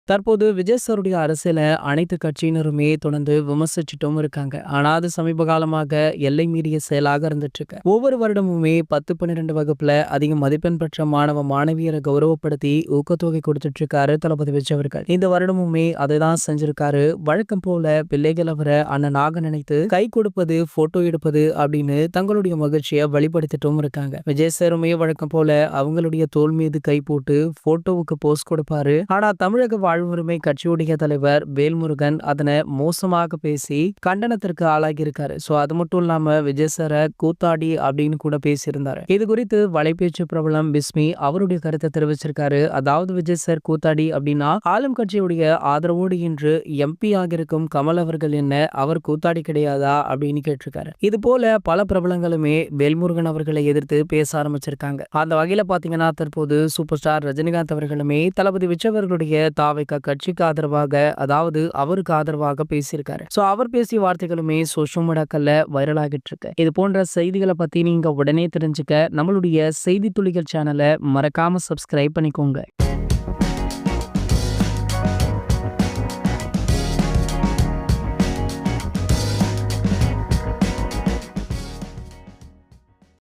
தற்போது விஜய் சாருடைய அரசியல அனைத்து கட்சியினருமே தொடர்ந்து விமர்சிச்சுட்டும் இருக்காங்க. ஆனா அது சமீப காலமாக எல்லை மீறிய செயலாக இருந்துட்டு இருக்கு. ஒவ்வொரு வருடமுமே 10, 12 வகுப்புல அதிக மதிப்பெண் பெற்ற மாணவ மாணவியரை கௌரவப்படுத்தி ஊக்கத்தொகை கொடுத்துட்டு இருக்காரு தளபதி விஜய் அவர்கள். இந்த வருடமுமே அதைதான் செஞ்சிருக்காரு. வழக்கம் போல பிள்ளைகள் அவரை அண்ணனாக நினைத்து கை கொடுப்பது, போட்டோ எடுப்பது அப்படின்னு தங்களுடைய மகிழ்ச்சியை வெளிப்படுத்திட்டும் இருக்காங்க. விஜய் சாருமே வழக்கம் போல அவங்களுடைய தோள் மீது கை போட்டு போட்டோவுக்கு போஸ் கொடுப்பாரு. ஆனா தமிழக வாழ்வுரிமை கட்சியுடைய தலைவர் வேல்முருகன் அதனை மோசமாக பேசி கண்டனத்திற்கு ஆளாகி இருக்காரு. சோ அது மட்டும் இல்லாம விஜய் சார கூத்தாடி அப்படின்னு கூட பேசியிருந்தாரு. இது குறித்து வலைபேச்சு பிரபலம் பிஸ்மி அவருடைய கருத்தை தெரிவிச்சிருக்காரு. அதாவது விஜய் சார் கூத்தாடி அப்படின்னா ஆளும் கட்சியுடைய ஆதரவோடு இன்று எம்பி ஆகிருக்கும் கமல் அவர்கள் என்ன அவர் கூத்தாடி கிடையாதா அப்படின்னு கேட்டிருக்காரு. இது போல பல பிரபலங்களுமே வேல்முருகன் அவர்களை எதிர்த்து பேச ஆரம்பிச்சிருக்காங்க. அந்த வகையில பாத்தீங்கன்னா தற்போது சூப்பர் ஸ்டார் ரஜினிகாந்த் அவர்களுமே தளபதி விஜய் அவர்களுடைய தாவைக்கா கட்சிக்கு ஆதரவாக, அதாவது அவருக்கு ஆதரவாக பேசியிருக்காரு. சோ அவர் பேசிய வார்த்தைகளுமே சோஷியல் மீடியாக்கள்ல வைரல் ஆகிட்டு இருக்கு. இது போன்ற செய்திகளை பத்தி நீங்க உடனே தெரிஞ்சுக்க நம்மளுடைய செய்தி துளிகள் சேனலை மறக்காம சப்ஸ்கிரைப் பண்ணிக்கோங்க.